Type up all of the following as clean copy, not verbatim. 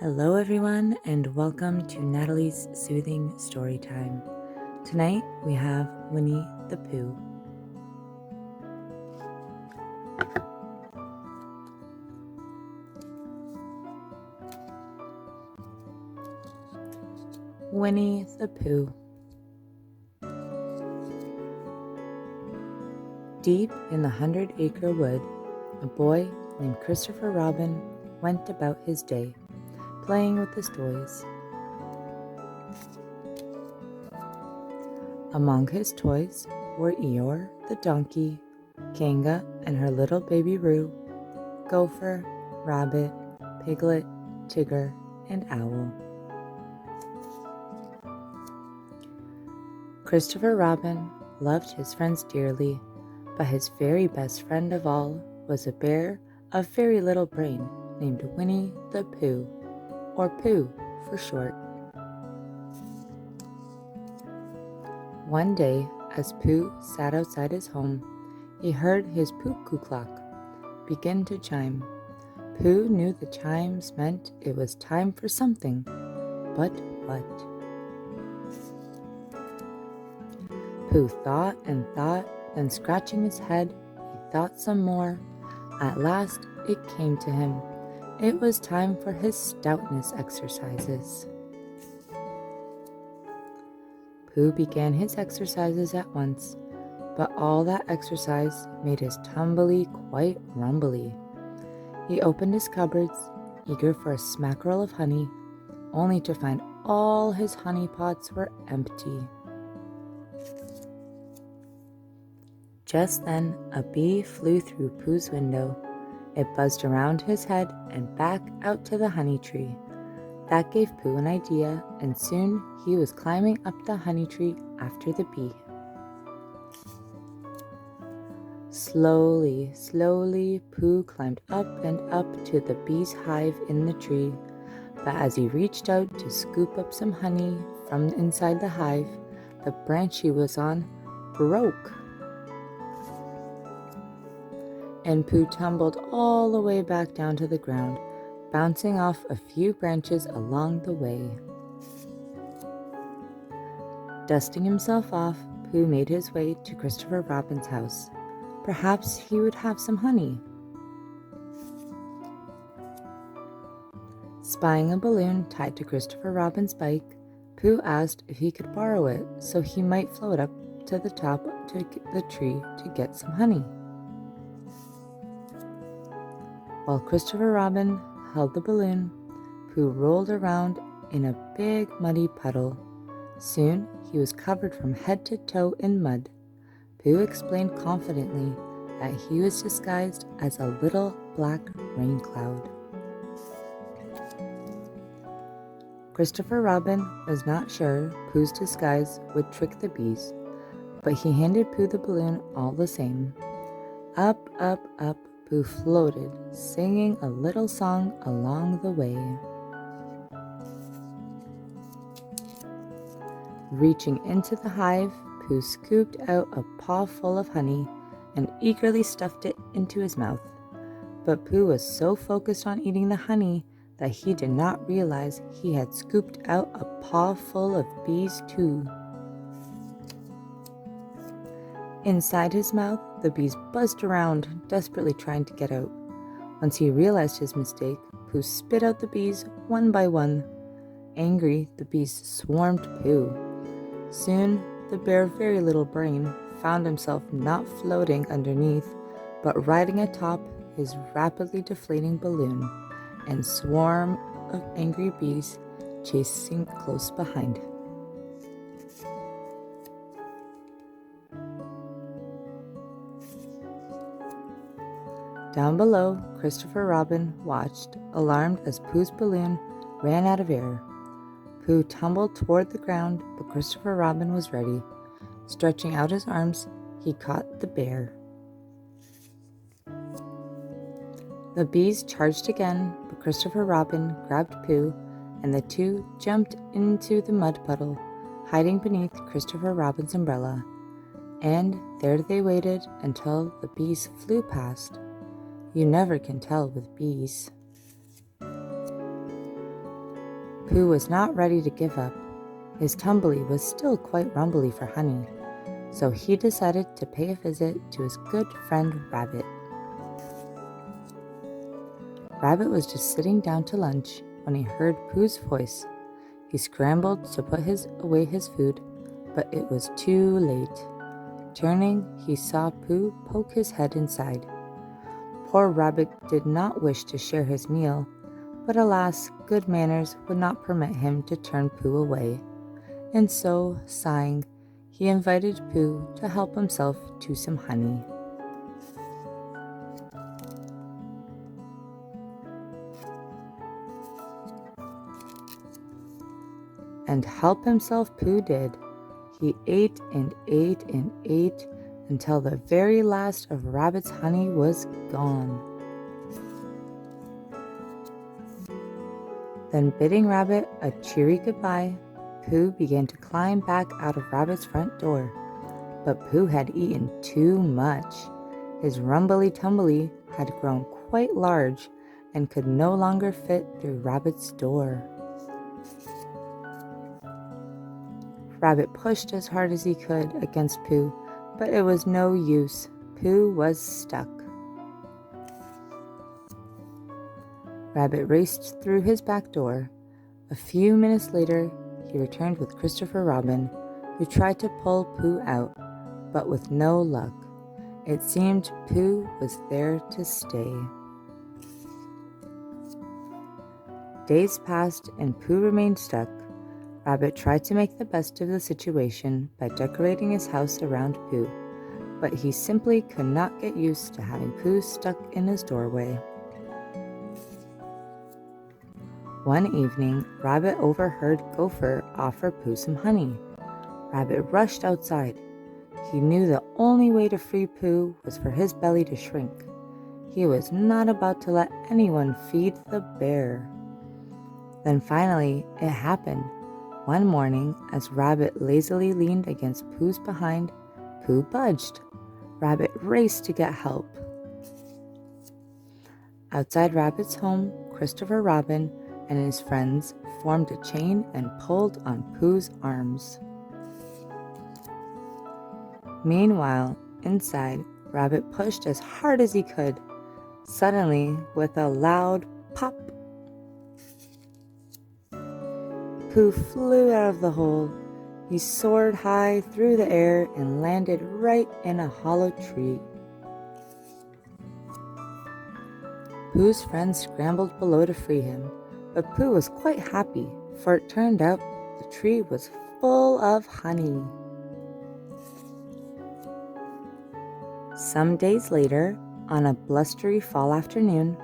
Hello everyone and welcome to Natalie's Soothing Story Time. Tonight we have Winnie the Pooh. Winnie the Pooh. Deep in the 100-acre wood, a boy named Christopher Robin went about his day, playing with his toys. Among his toys were Eeyore the donkey, Kanga and her little baby Roo, Gopher, Rabbit, Piglet, Tigger, and Owl. Christopher Robin loved his friends dearly, but his very best friend of all was a bear of very little brain named Winnie the Pooh, or Pooh for short. One day, as Pooh sat outside his home, he heard his cuckoo clock begin to chime. Pooh knew the chimes meant it was time for something, but what? Pooh thought and thought, then scratching his head, he thought some more. At last it came to him. It was time for his stoutness exercises. Pooh began his exercises at once, but all that exercise made his tumbly quite rumbly. He opened his cupboards, eager for a smackerel of honey, only to find all his honey pots were empty. Just then, a bee flew through Pooh's window. It buzzed around his head and back out to the honey tree. That gave Pooh an idea, and soon he was climbing up the honey tree after the bee. Slowly, slowly, Pooh climbed up and up to the bee's hive in the tree. But as he reached out to scoop up some honey from inside the hive, the branch he was on broke. And Pooh tumbled all the way back down to the ground, bouncing off a few branches along the way. Dusting himself off, Pooh made his way to Christopher Robin's house. Perhaps he would have some honey. Spying a balloon tied to Christopher Robin's bike, Pooh asked if he could borrow it so he might float up to the top of the tree to get some honey. While Christopher Robin held the balloon, Pooh rolled around in a big muddy puddle. Soon he was covered from head to toe in mud. Pooh explained confidently that he was disguised as a little black rain cloud. Christopher Robin was not sure Pooh's disguise would trick the bees, but he handed Pooh the balloon all the same. Up, up, up, Pooh floated, singing a little song along the way. Reaching into the hive, Pooh scooped out a paw full of honey and eagerly stuffed it into his mouth. But Pooh was so focused on eating the honey that he did not realize he had scooped out a paw full of bees too. Inside his mouth, the bees buzzed around, desperately trying to get out. Once he realized his mistake, Pooh spit out the bees one by one. Angry, the bees swarmed Pooh. Soon, the bear of very little brain found himself not floating underneath, but riding atop his rapidly deflating balloon, and swarm of angry bees chasing close behind. Down below, Christopher Robin watched, alarmed as Pooh's balloon ran out of air. Pooh tumbled toward the ground, but Christopher Robin was ready. Stretching out his arms, he caught the bear. The bees charged again, but Christopher Robin grabbed Pooh, and the two jumped into the mud puddle, hiding beneath Christopher Robin's umbrella. And there they waited until the bees flew past. You never can tell with bees. Pooh was not ready to give up. His tumbly was still quite rumbly for honey, so he decided to pay a visit to his good friend Rabbit. Rabbit was just sitting down to lunch when he heard Pooh's voice. He scrambled to put away his food, but it was too late. Turning, he saw Pooh poke his head inside. Poor Rabbit did not wish to share his meal, but alas, good manners would not permit him to turn Pooh away. And so, sighing, he invited Pooh to help himself to some honey. And help himself Pooh did. He ate and ate and ate until the very last of Rabbit's honey was gone. Then, bidding Rabbit a cheery goodbye, Pooh began to climb back out of Rabbit's front door. But Pooh had eaten too much. His rumbly-tumbly had grown quite large and could no longer fit through Rabbit's door. Rabbit pushed as hard as he could against Pooh, but it was no use. Pooh was stuck. Rabbit raced through his back door. A few minutes later, he returned with Christopher Robin, who tried to pull Pooh out, but with no luck. It seemed Pooh was there to stay. Days passed and Pooh remained stuck. Rabbit tried to make the best of the situation by decorating his house around Pooh, but he simply could not get used to having Pooh stuck in his doorway. One evening, Rabbit overheard Gopher offer Pooh some honey. Rabbit rushed outside. He knew the only way to free Pooh was for his belly to shrink. He was not about to let anyone feed the bear. Then finally, it happened. One morning, as Rabbit lazily leaned against Pooh's behind, Pooh budged. Rabbit raced to get help. Outside Rabbit's home, Christopher Robin and his friends formed a chain and pulled on Pooh's arms. Meanwhile, inside, Rabbit pushed as hard as he could. Suddenly, with a loud pop, Pooh flew out of the hole. He soared high through the air and landed right in a hollow tree. Pooh's friends scrambled below to free him, but Pooh was quite happy, for it turned out the tree was full of honey. Some days later, on a blustery fall afternoon,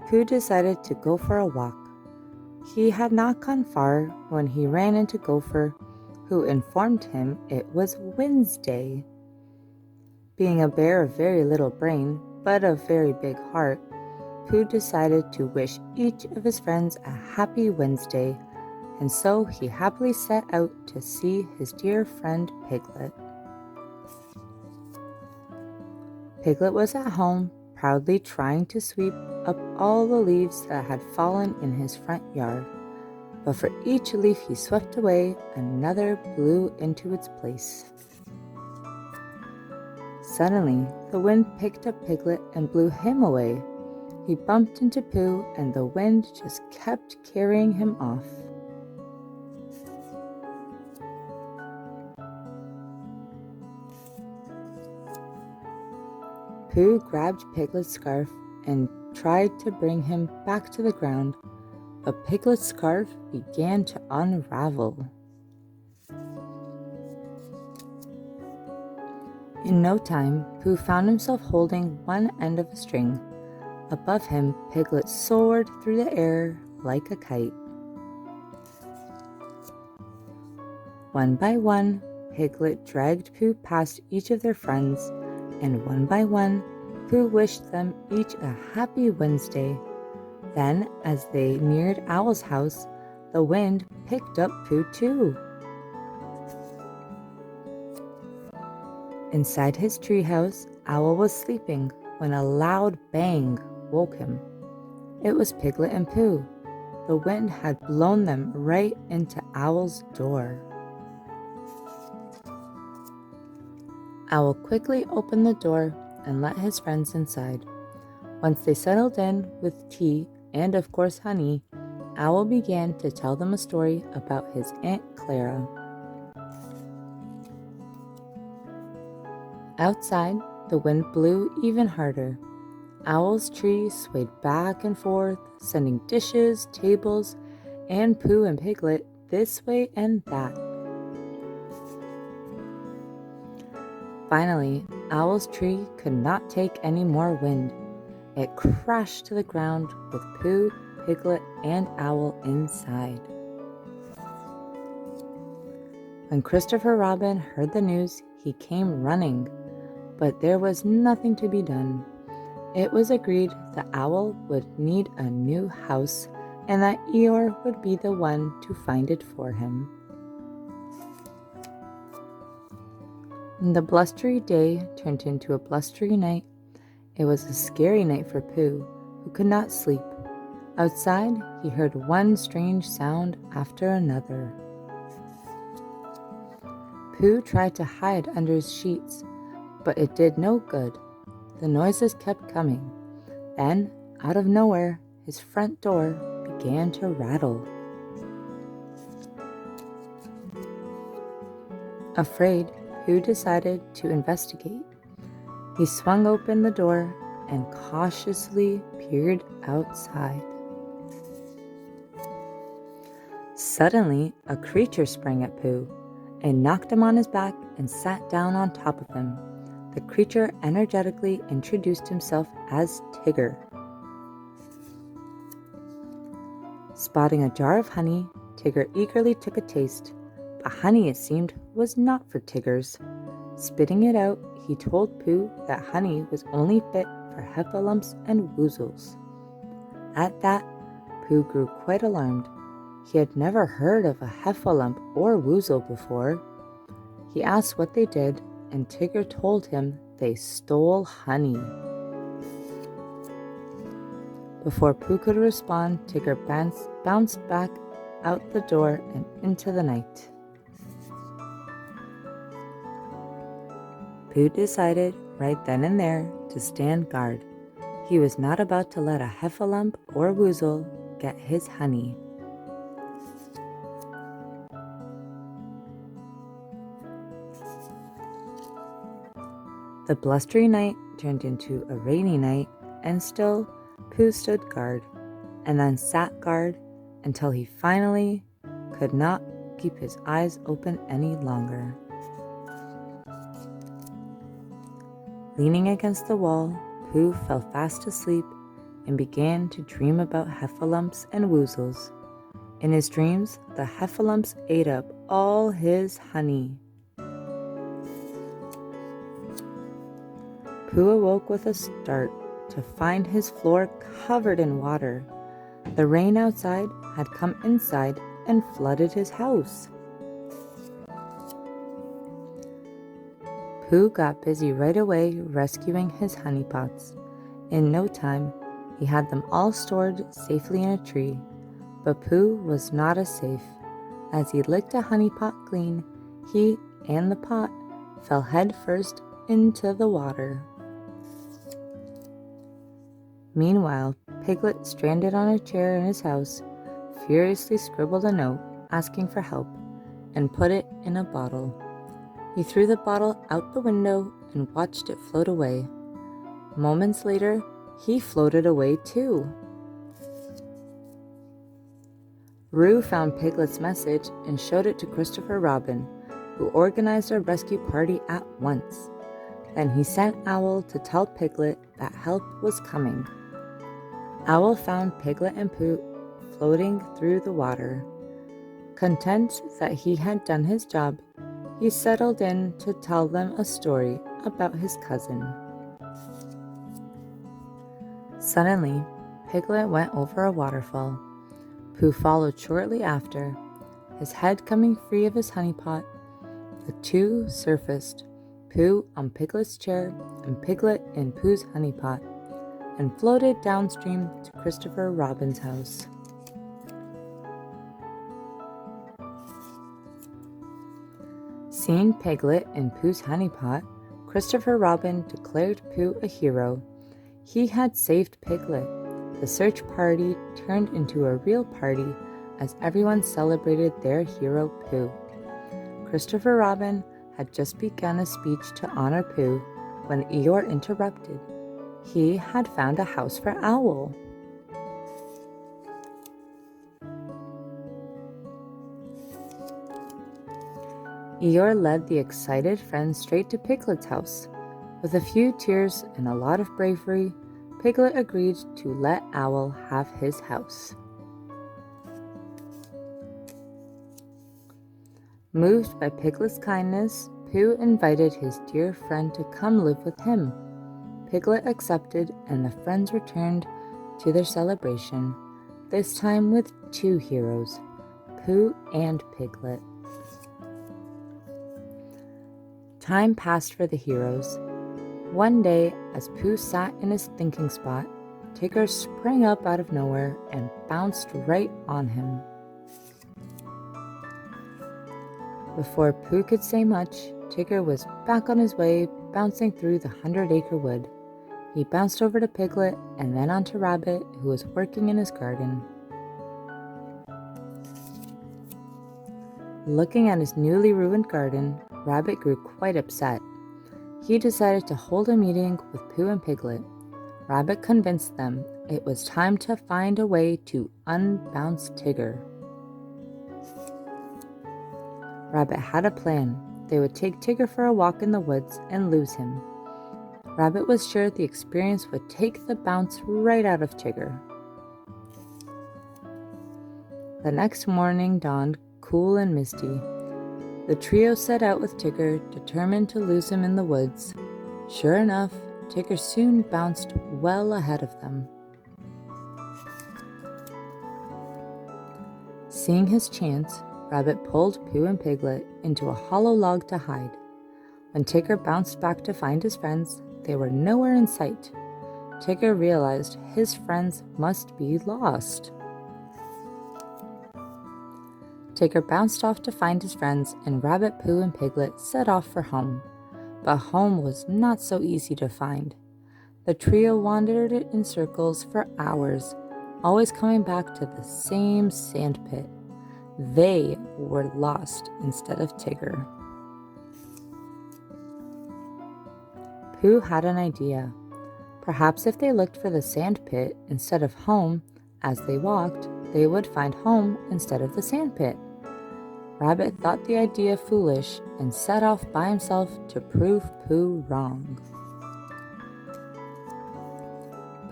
Pooh decided to go for a walk. He had not gone far when he ran into Gopher, who informed him it was Wednesday. Being a bear of very little brain, but of very big heart, Pooh decided to wish each of his friends a happy Wednesday, and so he happily set out to see his dear friend Piglet. Piglet was at home, proudly trying to sweep up all the leaves that had fallen in his front yard. But for each leaf he swept away, another blew into its place. Suddenly, the wind picked up Piglet and blew him away. He bumped into Pooh, and the wind just kept carrying him off. Pooh grabbed Piglet's scarf and tried to bring him back to the ground, but Piglet's scarf began to unravel. In no time, Pooh found himself holding one end of a string. Above him, Piglet soared through the air like a kite. One by one, Piglet dragged Pooh past each of their friends, and one by one, Pooh wished them each a happy Wednesday. Then, as they neared Owl's house, the wind picked up Pooh too. Inside his treehouse, Owl was sleeping when a loud bang woke him. It was Piglet and Pooh. the wind had blown them right into Owl's door. Owl quickly opened the door and let his friends inside. Once they settled in with tea and, of course, honey, Owl began to tell them a story about his Aunt Clara. Outside, the wind blew even harder. Owl's tree swayed back and forth, sending dishes, tables, and Pooh and Piglet this way and that. Finally, Owl's tree could not take any more wind. It crashed to the ground with Pooh, Piglet, and Owl inside. When Christopher Robin heard the news, he came running, but there was nothing to be done. It was agreed that Owl would need a new house and that Eeyore would be the one to find it for him. The blustery day turned into a blustery night. It was a scary night for Pooh, who could not sleep. Outside, he heard one strange sound after another. Pooh tried to hide under his sheets, but it did no good. The noises kept coming. Then, out of nowhere, his front door began to rattle. Afraid, Pooh decided to investigate. He swung open the door and cautiously peered outside. Suddenly, a creature sprang at Pooh and knocked him on his back and sat down on top of him. The creature energetically introduced himself as Tigger. Spotting a jar of honey, Tigger eagerly took a taste, but honey, it seemed, was not for Tiggers. Spitting it out, he told Pooh that honey was only fit for heffalumps and woozles. At that, Pooh grew quite alarmed. He had never heard of a heffalump or woozle before. He asked what they did, and Tigger told him they stole honey. Before Pooh could respond, Tigger bounced back out the door and into the night. Pooh decided right then and there to stand guard. He was not about to let a heffalump or woozle get his honey. The blustery night turned into a rainy night, and still Pooh stood guard, and then sat guard until he finally could not keep his eyes open any longer. Leaning against the wall, Pooh fell fast asleep and began to dream about heffalumps and woozles. In his dreams, the heffalumps ate up all his honey. Pooh awoke with a start to find his floor covered in water. The rain outside had come inside and flooded his house. Pooh got busy right away rescuing his honey pots. In no time, he had them all stored safely in a tree. But Pooh was not as safe. As he licked a honey pot clean, he and the pot fell head first into the water. Meanwhile, Piglet, stranded on a chair in his house, furiously scribbled a note asking for help and put it in a bottle. He threw the bottle out the window and watched it float away. Moments later, he floated away too. Roo found Piglet's message and showed it to Christopher Robin, who organized a rescue party at once. Then he sent Owl to tell Piglet that help was coming. Owl found Piglet and Pooh floating through the water. Content that he had done his job, he settled in to tell them a story about his cousin. Suddenly, Piglet went over a waterfall. Pooh followed shortly after, his head coming free of his honey pot. The two surfaced, Pooh on Piglet's chair and Piglet in Pooh's honey pot, and floated downstream to Christopher Robin's house. Seeing Piglet in Pooh's honey pot, Christopher Robin declared Pooh a hero. He had saved Piglet. The search party turned into a real party as everyone celebrated their hero Pooh. Christopher Robin had just begun a speech to honor Pooh when Eeyore interrupted. He had found a house for Owl. Eeyore led the excited friends straight to Piglet's house. With a few tears and a lot of bravery, Piglet agreed to let Owl have his house. Moved by Piglet's kindness, Pooh invited his dear friend to come live with him. Piglet accepted, and the friends returned to their celebration, this time with two heroes, Pooh and Piglet. Time passed for the heroes. One day, as Pooh sat in his thinking spot, Tigger sprang up out of nowhere and bounced right on him. Before Pooh could say much, Tigger was back on his way, bouncing through the 100-acre wood. He bounced over to Piglet and then onto Rabbit, who was working in his garden. Looking at his newly ruined garden, Rabbit grew quite upset. He decided to hold a meeting with Pooh and Piglet. Rabbit convinced them it was time to find a way to unbounce Tigger. Rabbit had a plan. They would take Tigger for a walk in the woods and lose him. Rabbit was sure the experience would take the bounce right out of Tigger. The next morning dawned cool and misty. The trio set out with Tigger, determined to lose him in the woods. Sure enough, Tigger soon bounced well ahead of them. Seeing his chance, Rabbit pulled Pooh and Piglet into a hollow log to hide. When Tigger bounced back to find his friends, they were nowhere in sight. Tigger realized his friends must be lost. Tigger bounced off to find his friends, and Rabbit, Pooh, and Piglet set off for home. But home was not so easy to find. The trio wandered in circles for hours, always coming back to the same sand pit. They were lost instead of Tigger. Pooh had an idea. Perhaps if they looked for the sand pit instead of home as they walked, they would find home instead of the sand pit. Rabbit thought the idea foolish and set off by himself to prove Pooh wrong.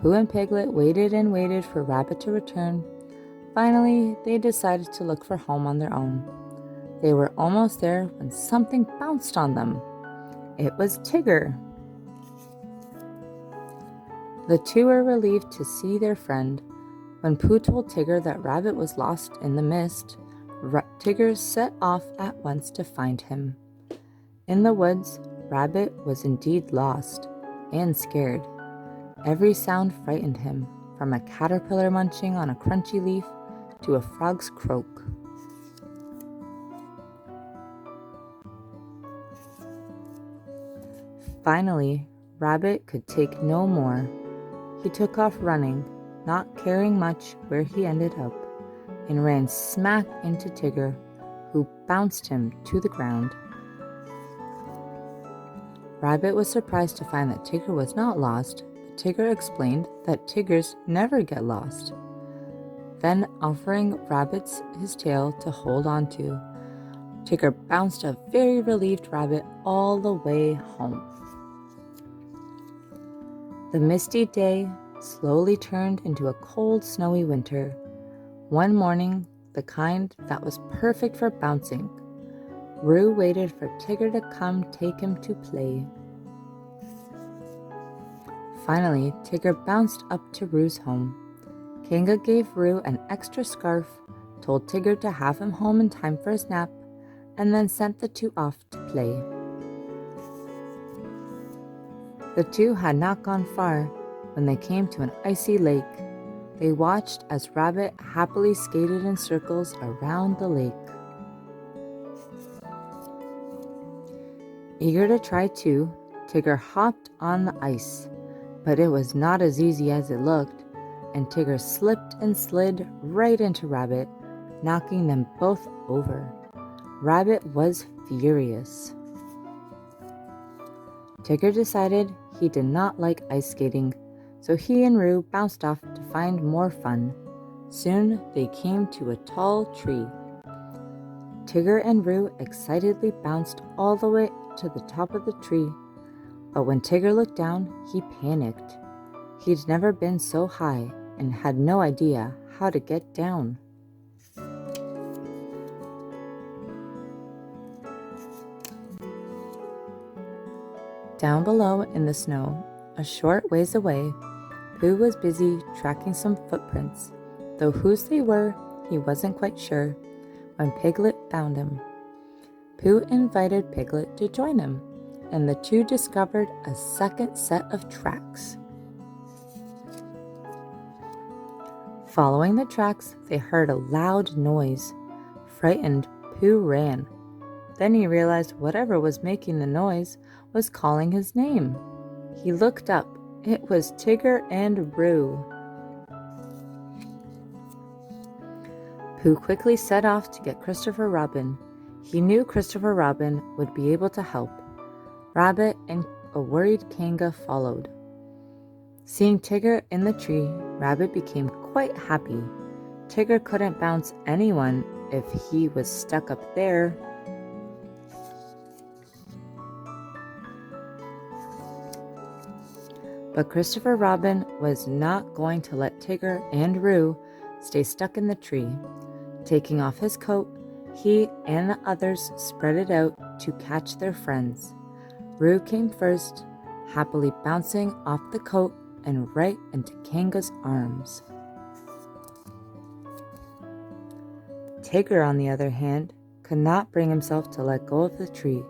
Pooh and Piglet waited and waited for Rabbit to return. Finally, they decided to look for home on their own. They were almost there when something bounced on them. It was Tigger. The two were relieved to see their friend. When Pooh told Tigger that Rabbit was lost in the mist, Tigger set off at once to find him. In the woods, Rabbit was indeed lost and scared. Every sound frightened him, from a caterpillar munching on a crunchy leaf to a frog's croak. Finally, Rabbit could take no more. He took off running, not caring much where he ended up, and ran smack into Tigger, who bounced him to the ground. Rabbit was surprised to find that Tigger was not lost, but Tigger explained that Tiggers never get lost. Then, offering Rabbit his tail to hold on to, Tigger bounced a very relieved Rabbit all the way home. The misty day slowly turned into a cold, snowy winter. One morning, the kind that was perfect for bouncing, Roo waited for Tigger to come take him to play. Finally, Tigger bounced up to Roo's home. Kanga gave Roo an extra scarf, told Tigger to have him home in time for his nap, and then sent the two off to play. The two had not gone far when they came to an icy lake. They watched as Rabbit happily skated in circles around the lake. Eager to try too, Tigger hopped on the ice, but it was not as easy as it looked, and Tigger slipped and slid right into Rabbit, knocking them both over. Rabbit was furious. Tigger decided he did not like ice skating, so he and Roo bounced off to find more fun. Soon they came to a tall tree. Tigger and Roo excitedly bounced all the way to the top of the tree, but when Tigger looked down, he panicked. He'd never been so high and had no idea how to get down. Down below in the snow, a short ways away, Pooh was busy tracking some footprints, though whose they were, he wasn't quite sure, when Piglet found him. Pooh invited Piglet to join him, and the two discovered a second set of tracks. Following the tracks, they heard a loud noise. Frightened, Pooh ran. Then he realized whatever was making the noise was calling his name. He looked up. It was Tigger and Roo. Pooh quickly set off to get Christopher Robin. He knew Christopher Robin would be able to help. Rabbit and a worried Kanga followed. Seeing Tigger in the tree, Rabbit became quite happy. Tigger couldn't bounce anyone if he was stuck up there. But Christopher Robin was not going to let Tigger and Roo stay stuck in the tree. Taking off his coat, he and the others spread it out to catch their friends. Roo came first, happily bouncing off the coat and right into Kanga's arms. Tigger, on the other hand, could not bring himself to let go of the tree.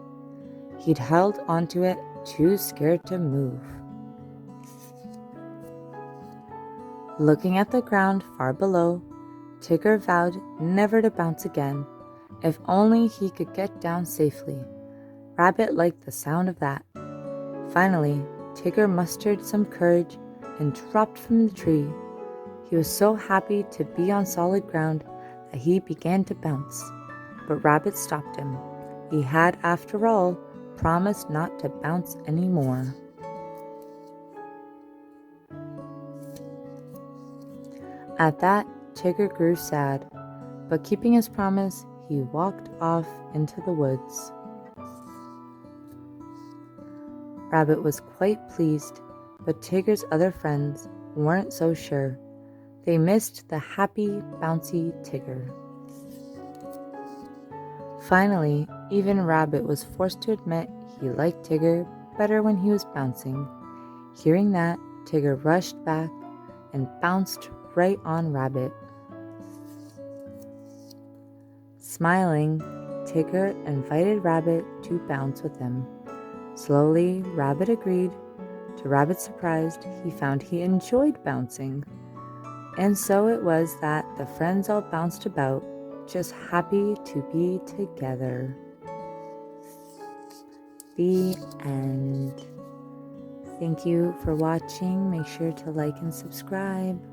He'd held onto it, too scared to move. Looking at the ground far below, Tigger vowed never to bounce again, if only he could get down safely. Rabbit liked the sound of that. Finally, Tigger mustered some courage and dropped from the tree. He was so happy to be on solid ground that he began to bounce, but Rabbit stopped him. He had, after all, promised not to bounce anymore. At that, Tigger grew sad, but keeping his promise, he walked off into the woods. Rabbit was quite pleased, but Tigger's other friends weren't so sure. They missed the happy, bouncy Tigger. Finally, even Rabbit was forced to admit he liked Tigger better when he was bouncing. Hearing that, Tigger rushed back and bounced right on Rabbit. Smiling, Tigger invited Rabbit to bounce with him. Slowly, Rabbit agreed. To Rabbit's surprise, he found he enjoyed bouncing. And so it was that the friends all bounced about, just happy to be together. The end. Thank you for watching. Make sure to like and subscribe.